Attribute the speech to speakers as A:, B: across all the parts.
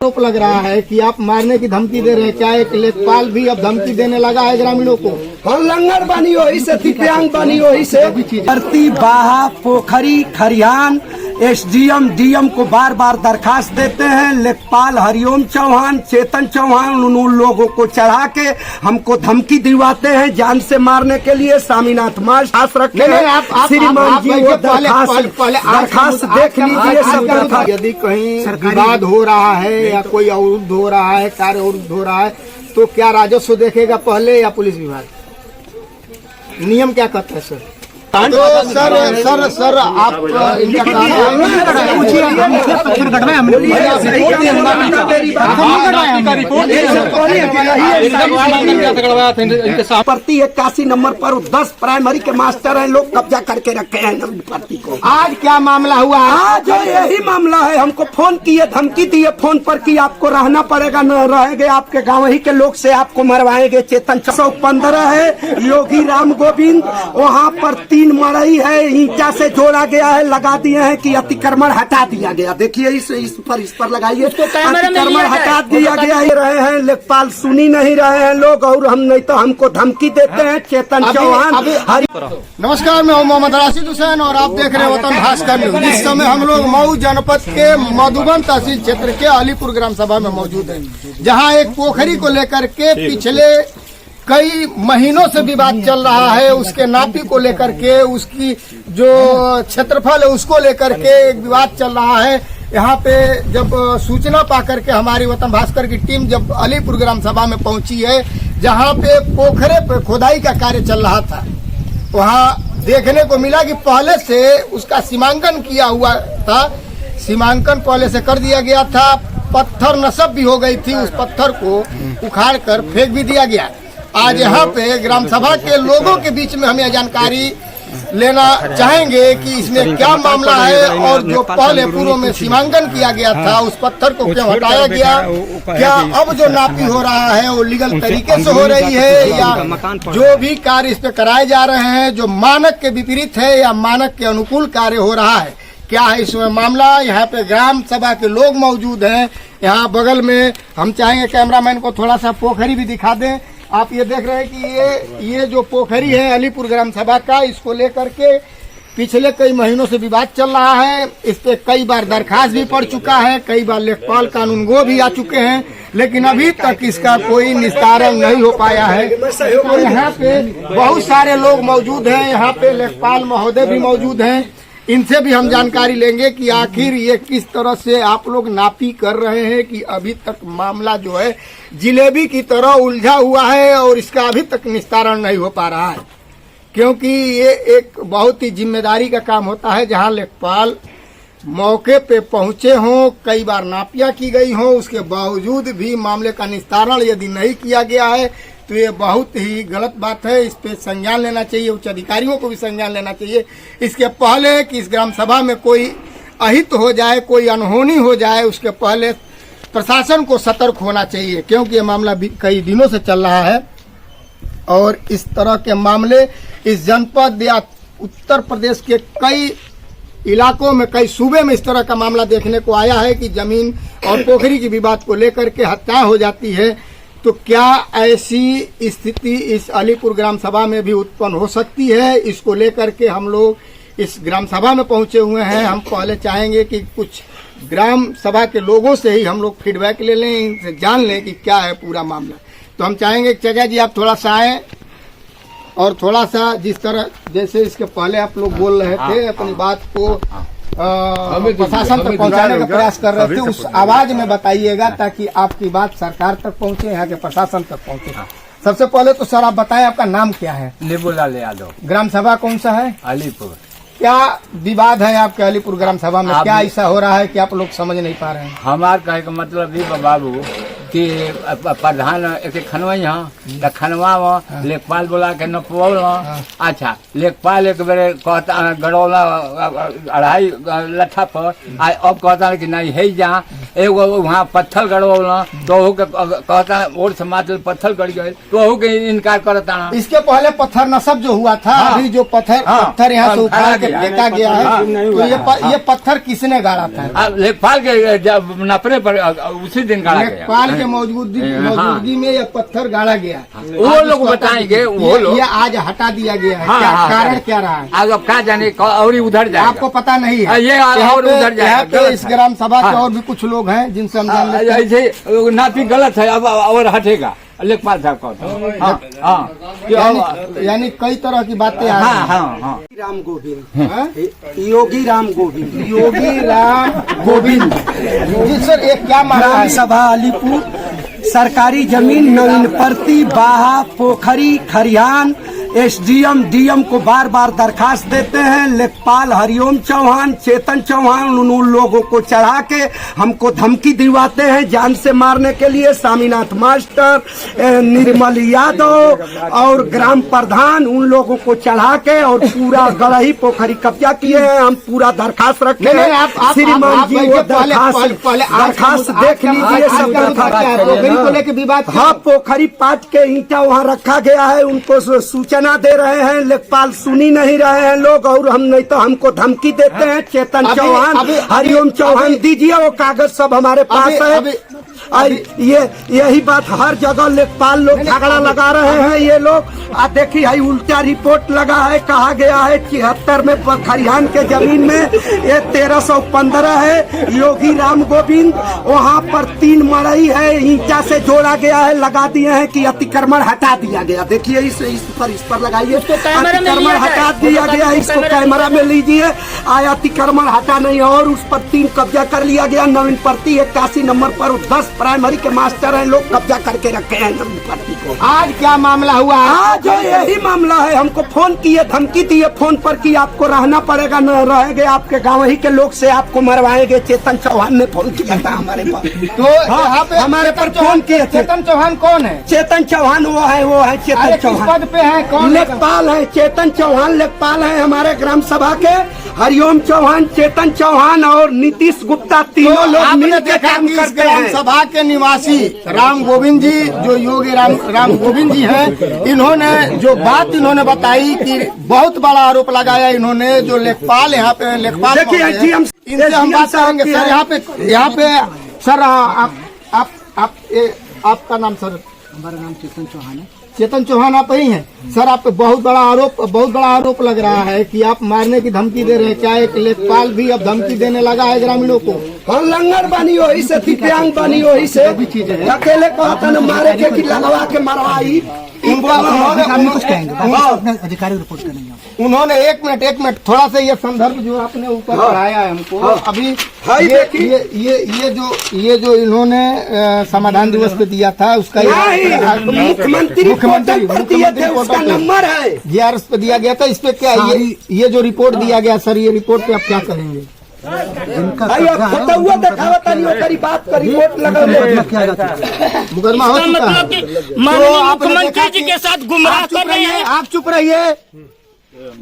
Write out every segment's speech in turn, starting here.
A: आरोप लग रहा है कि आप मारने की धमकी दे रहे हैं। क्या एक लेखपाल भी अब धमकी देने लगा है ग्रामीणों को?
B: हम लंगर बनी हो से दिव्यांग बनी हो से धरती बाहा पोखरी खरियान एसडीएम डीएम को बार बार दरखास्त देते हैं। लेखपाल हरिओम चौहान चेतन चौहान उन लोगों को चढ़ा के हमको धमकी दिलवाते हैं जान से मारने के लिए। स्वामीनाथ मास रखे हैं श्रीमान जी वो दरखास्त देख लीजिए सब।
A: यदि कहीं विवाद हो रहा है या कोई अवरुद्ध हो रहा है, कार्य अवरुद्ध हो रहा है, तो क्या राजस्व देखेगा पहले या पुलिस विभाग? नियम क्या कहता है सर? तो सर आप
B: प्रति 81 नंबर पर 10 प्राइमरी के मास्टर हैं, लोग कब्जा करके रखे हैं प्रति को।
A: आज क्या मामला हुआ?
B: आज यही मामला है। हमको फोन किए धमकी दिए फोन पर कि आपको रहना पड़ेगा, न रहेंगे आपके गाँव ही के लोग से आपको मरवाएंगे। चेतन 115 है योगी राम गोविंद, वहाँ पर 3 मड़ई है ईंटा से जोड़ा गया है, लगा दिए हैं कि अतिक्रमण हटा दिया गया। देखिए इस पर लगाइए, अतिक्रमण हटा दिया गया ही रहे हैं। लेखपाल सुनी नहीं रहे हैं लोग, और हम नहीं तो हमको धमकी देते हैं। चेतन चौहान
A: नमस्कार, मैं हूं मोहम्मद राशिद हुसैन और आप देख रहे हैं वतन भास्कर न्यूज। इस समय हम लोग मऊ जनपद के मधुबन तहसील क्षेत्र के अलीपुर ग्राम सभा में मौजूद हैं, जहां एक पोखरी को लेकर के पिछले कई महीनों से विवाद चल रहा है। उसके नापी को लेकर के, उसकी जो क्षेत्रफल है उसको लेकर के एक विवाद चल रहा है। यहाँ पे जब सूचना पाकर के हमारी वतन भास्कर की टीम जब अलीपुर ग्राम सभा में पहुंची है, जहाँ पे पोखरे पे खोदाई का कार्य चल रहा था, वहाँ देखने को मिला कि पहले से उसका सीमांकन किया हुआ था। सीमांकन पहले से कर दिया गया था, पत्थर नस्ब भी हो गई थी, उस पत्थर को उखाड़ कर फेंक भी दिया गया। आज यहाँ पे ग्राम सभा के लोगों के बीच में हम यह जानकारी लेना चाहेंगे कि इसमें क्या मामला है, और जो पहले पूर्व में सीमांकन किया गया था उस पत्थर को क्यों हटाया गया, क्या अब जो नापी हो रहा है वो लीगल तरीके से हो रही है, या जो भी कार्य इस पे कराए जा रहे हैं जो मानक के विपरीत है या मानक के अनुकूल कार्य हो रहा है, क्या है इसमें मामला। यहाँ पे ग्राम सभा के लोग मौजूद हैं। यहाँ बगल में हम चाहेंगे कैमरामैन को थोड़ा सा पोखरी भी दिखा दें। आप ये देख रहे हैं कि ये जो पोखरी है अलीपुर ग्राम सभा का, इसको लेकर के पिछले कई महीनों से विवाद चल रहा है। इस पे कई बार दरखास्त भी पड़ चुका है, कई बार लेखपाल कानूनगो भी आ चुके हैं, लेकिन अभी तक इसका कोई निस्तारण नहीं हो पाया है। तो यहाँ पे बहुत सारे लोग मौजूद हैं, यहाँ पे लेखपाल महोदय भी मौजूद हैं। इनसे भी हम जानकारी लेंगे कि आखिर ये किस तरह से आप लोग नापी कर रहे हैं कि अभी तक मामला जो है जिलेबी की तरह उलझा हुआ है और इसका अभी तक निस्तारण नहीं हो पा रहा है। क्योंकि ये एक बहुत ही जिम्मेदारी का काम होता है, जहां लेखपाल मौके पे पहुंचे हों, कई बार नापियां की गई हों, उसके बावजूद भी मामले का निस्तारण यदि नहीं किया गया है तो ये बहुत ही गलत बात है। इस पे संज्ञान लेना चाहिए, उच्च अधिकारियों को भी संज्ञान लेना चाहिए। इसके पहले कि इस ग्राम सभा में कोई अहित हो जाए, कोई अनहोनी हो जाए, उसके पहले प्रशासन को सतर्क होना चाहिए, क्योंकि ये मामला कई दिनों से चल रहा है। और इस तरह के मामले इस जनपद या उत्तर प्रदेश के कई इलाकों में, कई सूबे में इस तरह का मामला देखने को आया है कि जमीन और पोखरी की विवाद को लेकर के हत्या हो जाती है। तो क्या ऐसी स्थिति इस अलीपुर ग्राम सभा में भी उत्पन्न हो सकती है? इसको लेकर के हम लोग इस ग्राम सभा में पहुंचे हुए हैं। हम पहले चाहेंगे कि कुछ ग्राम सभा के लोगों से ही हम लोग फीडबैक ले लें, इनसे जान लें कि क्या है पूरा मामला। तो हम चाहेंगे कि चाचा जी आप थोड़ा सा आए और थोड़ा सा जिस तरह जैसे इसके पहले आप लोग बोल रहे थे, अपनी बात को प्रशासन तक पहुंचाने का प्रयास कर रहे थे, उस आवाज में बताइएगा ताकि आपकी बात सरकार तक पहुंचे, यहाँ के प्रशासन तक पहुंचे। सबसे पहले तो सर आप बताएं आपका नाम क्या है?
C: लेबूलाल यादव।
A: ग्राम सभा कौन सा है?
C: अलीपुर।
A: क्या विवाद है आपके अलीपुर ग्राम सभा में? क्या ऐसा हो रहा है कि आप लोग समझ नहीं पा रहे हैं?
C: हमार कहे का मतलब ये बाबू कि प्रधान एक खनवा यहाँ खनवा में लेखपाल बोला के नपवल। अच्छा लेखपाल एक बेरे कहता गड़ौला 2.5 लट्ठा पर अब कहता कि नहीं है जहाँ एगो वहाँ पत्थर गड़ौल तो कहता और से मात्र पत्थर गड़ गए तो के इनकार करता।
A: इसके पहले पत्थर नसब जो हुआ था, अभी जो पत्थर यहाँ से उठा के फेंका गया है, तो ये पत्थर किसने गाड़ा था?
C: लेखपाल के जब नपने पर उसी दिन गाड़ा गया।
A: लेखपाल के मौजूदगी में यह पत्थर गाड़ा गया।
C: वो लोग बताएंगे, वो लोग
A: ये आज हटा दिया गया है, कारण क्या रहा है?
C: आज अब क्या जाने और उधर जाए
A: आपको पता नहीं है?
C: ये और उधर जाए।
A: इस ग्राम सभा के और भी कुछ लोग हैं जिनसे हम जान लेते हैं।
C: ऐसे नापी गलत है अब और हटेगा लेखपाल साहब का।
A: यानी कई तरह की बातें आ रही हैं।
B: राम गोविंद, योगी राम गोविंद,
A: योगी राम गोविंद जी। सर एक क्या मामला
B: ग्राम
A: है?
B: सभा अलीपुर, सरकारी जमीन नवीन परती, बाहा, पोखरी, खरियान। एसडीएम डीएम को बार बार दरखास्त देते हैं। लेखपाल हरिओम चौहान, चेतन चौहान उन लोगों को चढ़ा के हमको धमकी दिलवाते हैं जान से मारने के लिए। स्वामीनाथ मास्टर, निर्मल यादव और ग्राम प्रधान उन लोगों को चढ़ा के और पूरा गढ़ही पोखरी कब्जा किए हैं। हम पूरा दरखास्त रखे हैं। श्रीमान जी वो दरखास्त देख लीजिए। सब
A: पोखरी को लेकर विवाद।
B: हाँ, पोखरी पाट के ईंटा वहाँ रखा गया है, उनको सूचना दे रहे हैं। लेखपाल सुनी नहीं रहे हैं लोग, और हम नहीं तो हमको धमकी देते हैं। चेतन चौहान, हरिओम चौहान दीजिए वो कागज, सब हमारे पास है। ये यही बात हर जगह लेखपाल लोग झगड़ा लगा रहे हैं। ये लोग देखिए उल्टा रिपोर्ट लगा है, कहा गया है 76 में खरिहान के जमीन में ये 1315 है। योगी राम गोविंद वहाँ पर 3 मड़ई है, ईंटा से जोड़ा गया है, लगा दिए हैं कि अतिक्रमण हटा दिया गया। देखिए इस पर लगाइए, अतिक्रमण हटा दिया गया। इसको कैमरा में लीजिए। अतिक्रमण हटा नहीं और उस पर 3 कब्जा कर लिया गया। नवीन परती 81 नंबर पर 10 प्राइमरी के मास्टर हैं, लोग कब्जा करके रखे हैं नवीन परती को।
A: आज क्या मामला हुआ?
B: आज यही मामला है। हमको फोन किए, धमकी दिए फोन पर कि आपको रहना पड़ेगा, न रहेंगे आपके गाँव ही के लोग से आपको मरवाएंगे। चेतन चौहान ने फोन किया था हमारे पास,
A: तो यहाँ पे
B: हमारे पर फोन किए।
A: चेतन चौहान कौन है?
B: चेतन चौहान वो है चेतन चौहान
A: पद पे है, कौन?
B: लेखपाल है। चेतन चौहान लेखपाल है हमारे ग्राम सभा के। हरिओम चौहान, चेतन चौहान और नीतीश गुप्ता तीनों लोग मिल के काम करते हैं।
A: ग्राम सभा के निवासी राम गोविंद जी, जो योगी राम गोविंद जी हैं, इन्होंने जो बात इन्होंने बताई कि बहुत बड़ा आरोप लगाया इन्होंने, जो लेखपाल यहाँ पे लेखपाल
B: देखिए
A: इनसे हम बात करेंगे। सर यहाँ पे सर आपका नाम? सर
B: हमारा नाम चेतन चौहान है।
A: चेतन चौहान आप ही हैं? सर आप पे बहुत बड़ा आरोप लग रहा है कि आप मारने की धमकी दे रहे हैं। क्या एक लेखपाल भी अब धमकी देने लगा है ग्रामीणों को?
B: हम लंगर बनी वही से, दिव्यांग बनी वही से, अकेले कहता न मारे के कि लगवा के मरवाई।
A: अधिकारी रिपोर्ट करेंगे। उन्होंने एक मिनट थोड़ा सा ये संदर्भ जो आपने ऊपर पढ़ाया है हमको, अभी ये जो इन्होंने समाधान दिवस पे दिया था उसका
B: मुख्यमंत्री उसका नंबर है,
A: GRS पे दिया गया था। इस पे क्या ये जो रिपोर्ट दिया गया सर, ये रिपोर्ट पे आप क्या करेंगे?
B: बात का रिपोर्ट लगा
A: मुकदमा हो चुका है।
D: मुख्यमंत्री जी के साथ गुमराह कर रहे हैं।
A: आप चुप रहिए।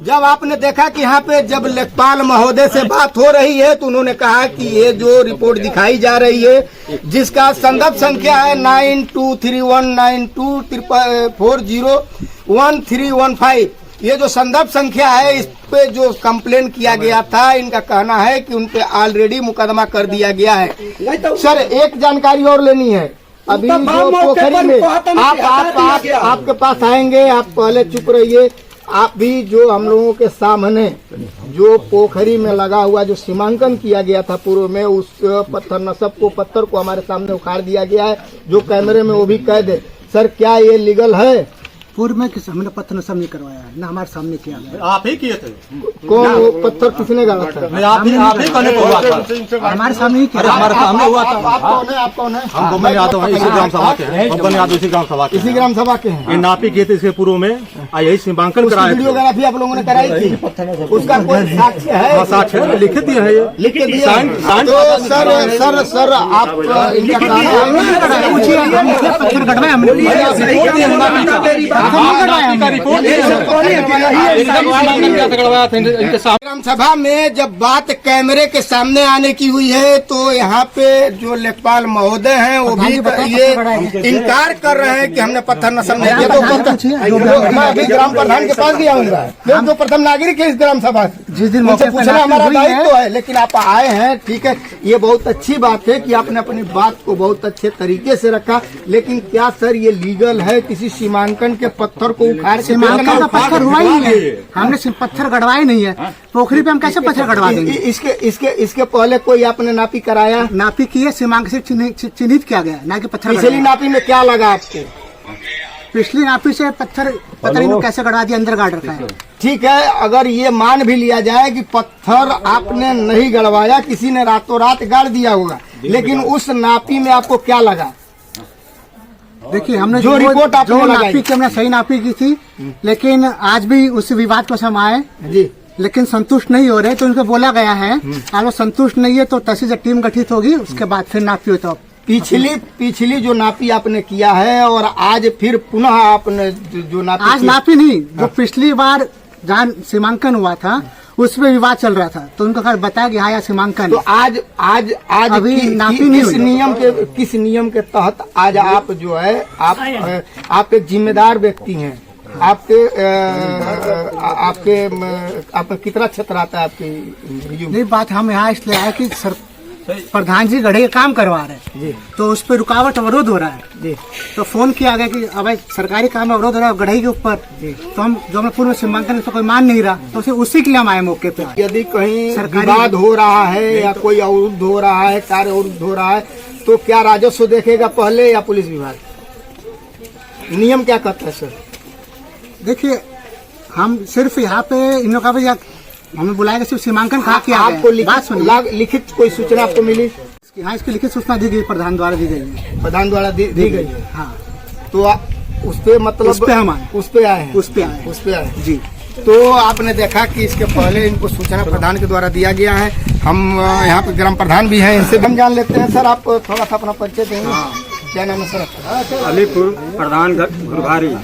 A: जब आपने देखा कि यहाँ पे जब लेखपाल महोदय से बात हो रही है तो उन्होंने कहा कि ये जो रिपोर्ट दिखाई जा रही है, जिसका संदर्भ संख्या है 923192401315, ये जो संदर्भ संख्या है, इस पे जो कंप्लेन किया गया था, इनका कहना है कि उन पे ऑलरेडी मुकदमा कर दिया गया है। सर एक जानकारी और लेनी है। अभी जो पोखरी में आपके पास आएंगे, आप पहले चुप रहिए। आप भी जो हम लोगों के सामने जो पोखरी में लगा हुआ जो सीमांकन किया गया था पूर्व में, उस पत्थर को हमारे सामने उखाड़ दिया गया है, जो कैमरे में वो भी कैद है। सर क्या ये लीगल है?
B: पूर्व में किस हमने पत्थर नशा नहीं करवाया है, ना हमारे सामने किया गया।
E: आप ही किए थे?
A: कौन वो पत्थर किसने गाड़ा था?
E: नहीं, आप ही कहने को हुआ था।
B: हमारे सामने ही किया।
E: हमारे सामने हुआ था।
A: आप कौन है? आप कौन है?
E: हम बम्बन यादव हैं, इसी ग्राम सभा के हैं। बम्बन यादव इसी ग्राम सभा के
A: इसी
E: हैं।
A: ग्राम सभा के हैं।
E: ये नापी किए थे इसके पूर्व में, यही सीमांकन कराए थे।
A: वीडियोग्राफी आप लोगों ने कराई थी, उसका कोई साक्ष्य है?
E: हाँ, साक्ष्य है, लिखित दिए है ये।
A: लिख के दिया।
E: साइन- साइन-
A: तो सर आप इनका
B: पत्थर गड़वाया हमने।
A: ग्राम सभा में जब बात कैमरे के सामने आने की हुई है तो यहाँ पे जो लेखपाल महोदय हैं वो भी ये इनकार कर रहे हैं कि हमने पत्थर नशा नहीं किया। तो मैं अभी ग्राम प्रधान के पास गया हूँ, जो प्रथम नागरिक है इस ग्राम सभा,
B: जिस दिन
A: उनसे
B: मौके पर
A: पूछना हमारा
B: नापी हुई है।
A: दायित्व है। लेकिन आप आए हैं, ठीक है, ये बहुत अच्छी बात है कि आपने अपनी बात को बहुत अच्छे तरीके से रखा। लेकिन क्या सर ये लीगल है किसी सीमांकन के पत्थर को उखाड़ के
B: सीमांकन का पत्थर हुआ ही नहीं है, हमने सिर्फ पत्थर गड़वाए नहीं है। पोखरी पे हम कैसे पत्थर गड़वा देंगे?
A: इसके पहले कोई आपने नापी कराया?
B: नापी की है, सीमांक से चिन्हित किया गया, ना कि पत्थर
A: पिछली
B: गड़वाया।
A: नापी में क्या लगा आपको?
B: पिछली नापी से पत्थर पता नहीं कैसे गड़वा दिया, अंदर गाड़ रखा है।
A: ठीक है, अगर ये मान भी लिया जाए कि पत्थर आपने नहीं गड़वाया, किसी ने रातों रात गाड़ दिया होगा, लेकिन उस नापी में आपको क्या लगा?
B: देखिए हमने
A: जो रिपोर्ट आपने
B: जो
A: लगाई।
B: नापी की हमने सही नापी की थी, लेकिन आज भी उस विवाद को हम आए,
A: जी,
B: लेकिन संतुष्ट नहीं हो रहे, तो उनको बोला गया है अगर वो संतुष्ट नहीं है तो तहसील से टीम गठित होगी, उसके बाद फिर नापी हो। तो
A: पिछली जो नापी आपने किया है और आज फिर पुनः आपने जो नापी
B: आज
A: की-
B: नापी नहीं, जो पिछली बार जहाँ सीमांकन हुआ था उसमें विवाद चल रहा था, तो उनको खैर बताया कि हाँ यहाँ सीमांकन
A: तो
B: है।
A: आज
B: अभी नापी नहीं
A: किस
B: हुई।
A: किस नियम के तहत आज आप जो है आप एक जिम्मेदार व्यक्ति हैं। आपके कितना क्षेत्र आता है आपके रिज्यूम में?
B: नहीं, बात हम यहाँ इसलिए आए कि प्रधान जी गढ़े काम करवा रहे हैं, तो उस पर रुकावट अवरोध हो रहा है
A: जी।
B: तो फोन किया गया कि अब सरकारी काम में अवरोध हो रहा है गढ़ई के ऊपर, तो हम जो हमें पूर्व में सीमांकन तो कोई मान नहीं रहा, तो उसी के लिए हम आए मौके पे।
A: यदि कहीं
B: सरकारी-
A: विवाद हो रहा है या कोई अवरुद्ध हो रहा है, कार्य अवरुद्ध हो रहा है, तो क्या राजस्व देखेगा पहले या पुलिस विभाग? नियम क्या कहता है सर?
B: देखिए हम सिर्फ यहाँ पे इन लोगों का हमें बुलाया गया, सिर्फ सीमांकन कहा किया गया
A: आपको
B: है। बात सुनिए,
A: लिखित कोई सूचना आपको मिली?
B: हाँ इसकी लिखित सूचना दी गई, प्रधान द्वारा दी गई है।
A: प्रधान द्वारा दी गई है।
B: हाँ
A: तो उस पे मतलब
B: उस पे हम आए।
A: उस पे आए हैं।
B: उस पे आए।
A: उस पे आए
B: जी।
A: तो आपने देखा कि इसके पहले इनको सूचना प्रधान के द्वारा दिया गया है। हम यहाँ पे ग्राम प्रधान भी हैं, इनसे हम जान लेते हैं। सर आप थोड़ा सा अपना परिचय देंगे? क्या नाम है सर?
F: अलीपुर प्रधान गुरभारी।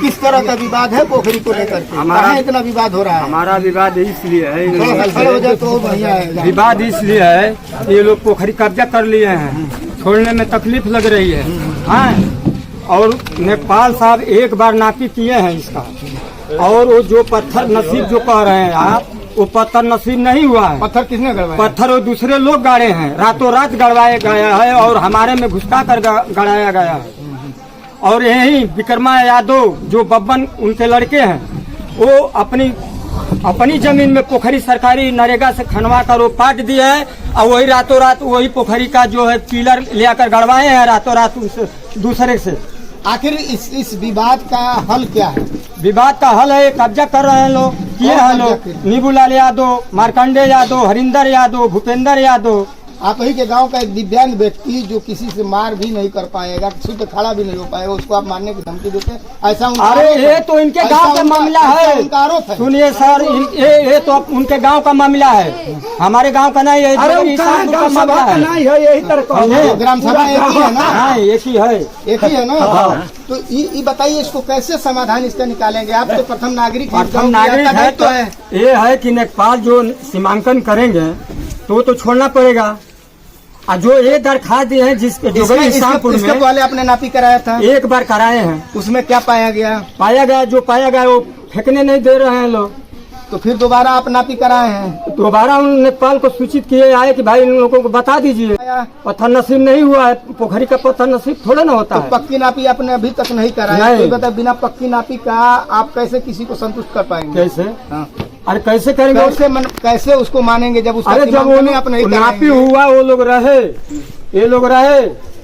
A: किस तरह का विवाद है पोखरी को लेकर के?
F: हमारा-
A: कहाँ इतना विवाद हो रहा है?
F: हमारा विवाद इसलिए
A: थोड़ा सा खड़े हो
F: है,
A: जाए तो बढ़िया है।
F: विवाद इसलिए है कि ये लोग पोखरी कब्जा कर लिए हैं, छोड़ने में तकलीफ लग रही है। हाँ, और नेपाल साहब एक बार नापी किए हैं इसका, और वो जो पत्थर नसीब जो कह रहे हैं आप, वो पत्थर नसीब नहीं हुआ है।
A: पत्थर किसने गड़वाया?
F: पत्थर वो दूसरे लोग गाड़े हैं, रातों रात गड़वाया गया है और हमारे में घुसका कर गड़ाया गया है। और यही विक्रमा यादव जो बब्बन उनके लड़के हैं, वो अपनी जमीन में पोखरी सरकारी नरेगा से खनवा कर वो पाट दिए है, और वही रातों रात वही पोखरी का जो है पिलर ले आकर गड़वाए हैं रातों रात दूसरे से।
A: आखिर इस विवाद का हल क्या है?
F: विवाद का हल है, कब्जा कर रहे हैं लोग, किए हैं लोग, नीबूलाल यादव, मार्कंडे यादव, हरिंदर यादव, भूपेंद्र यादव।
A: आप ही के गांव का एक दिव्यांग व्यक्ति जो किसी से मार भी नहीं कर पाएगा, किसी पे खड़ा भी नहीं हो पाएगा, उसको आप मारने की धमकी देते हैं? ऐसा उनका
F: अरे
A: आरोप है।
F: ये तो इनके
A: ऐसा
F: गांव का
A: उनका-
F: मामला
A: ऐसा
F: है।
A: उनका आरोप है।
F: सुनिए सर, ये तो उनके गांव का मामला है, हमारे गांव का नहीं है।
B: अरे
F: ये
B: कहाँ
F: सब
B: गाँव
F: का मामला
B: सभा का
F: है।
B: नहीं है, यही तरह का
A: तो ग्राम सभा एक ही है ना?
F: हाँ, एक ही है।
A: एक ही है ना? तो ये बताइए इसको कैसे समाधान इसका निकालेंगे? आप तो प्रथम नागरिक हैं,
F: प्रथम नागरिक
A: आपका
F: है
A: दायित्व
F: तो
A: है।
F: ये है कि नेपाल जो सीमांकन करेंगे तो छोड़ना पड़ेगा। और जो ये दरखास्त दिए हैं जिसके जो इस्लामपुर
A: इसके
F: में
A: पहले आपने नापी कराया था,
F: एक बार कराए हैं,
A: उसमें क्या पाया गया?
F: पाया गया वो फेंकने नहीं दे रहे हैं लोग।
A: तो फिर दोबारा आप नापी कराए हैं?
F: दोबारा उन नेपाल को सूचित किए आए कि भाई इन लोगों को बता दीजिए, पत्थर नसीब नहीं हुआ है, पोखरी का पत्थर नसीब थोड़ा ना होता
A: तो
F: है।
A: पक्की नापी आपने अभी तक नहीं कराया?
F: नहीं।
A: तो बता, बिना पक्की नापी का आप कैसे किसी को संतुष्ट कर पाएंगे?
F: कैसे?
A: हाँ।
F: अरे कैसे करेंगे?
A: कैसे उसको मानेंगे जब उसका
F: अरे जब
A: सीमांकन ही आप नहीं
F: वो नापी
A: कराएंगे?
F: हुआ वो लोग रहे, ये लोग रहे,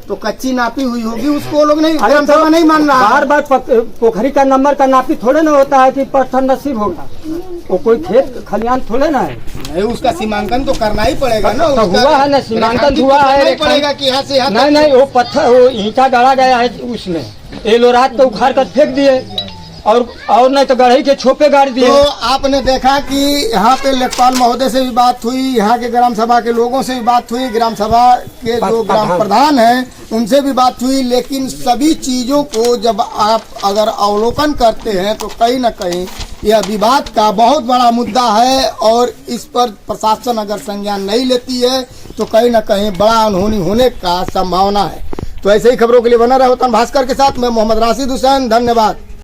A: तो कच्ची नापी हुई होगी, उसको लोग नहीं, ग्राम सभा नहीं मान रहा।
F: बार बार पोखरी का नंबर का नापी थोड़े ना होता है कि पत्थर नसीब होगा, वो कोई खेत खलियान थोड़े ना है।
A: नहीं, उसका सीमांकन तो करना ही पड़ेगा ना।
F: तो
A: उसका
F: हुआ है ना, सीमांकन हुआ है,
A: नहीं पड़ेगा कि यहाँ से यहाँ
F: नहीं नहीं, वो पत्थर वो ईंटा गाड़ा गया है उसमें, ये लोग रात तो उखाड़ कर फेंक दिए और नहीं तो गढ़ई के छोपे गाड़ दिए।
A: तो आपने देखा कि यहाँ पे लेखपाल महोदय से भी बात हुई, यहाँ के ग्राम सभा के लोगों से भी बात हुई, ग्राम सभा के जो ग्राम प्रधान हैं उनसे भी बात हुई, लेकिन सभी चीजों को जब आप अगर अवलोकन करते हैं तो कहीं न कहीं यह विवाद का बहुत बड़ा मुद्दा है और इस पर प्रशासन अगर संज्ञान नहीं लेती है तो कहीं न कहीं बड़ा अनहोनी होने का संभावना है। तो ऐसे ही खबरों के लिए बना रहे वतन भास्कर के साथ मैं मोहम्मद राशिद हुसैन, धन्यवाद।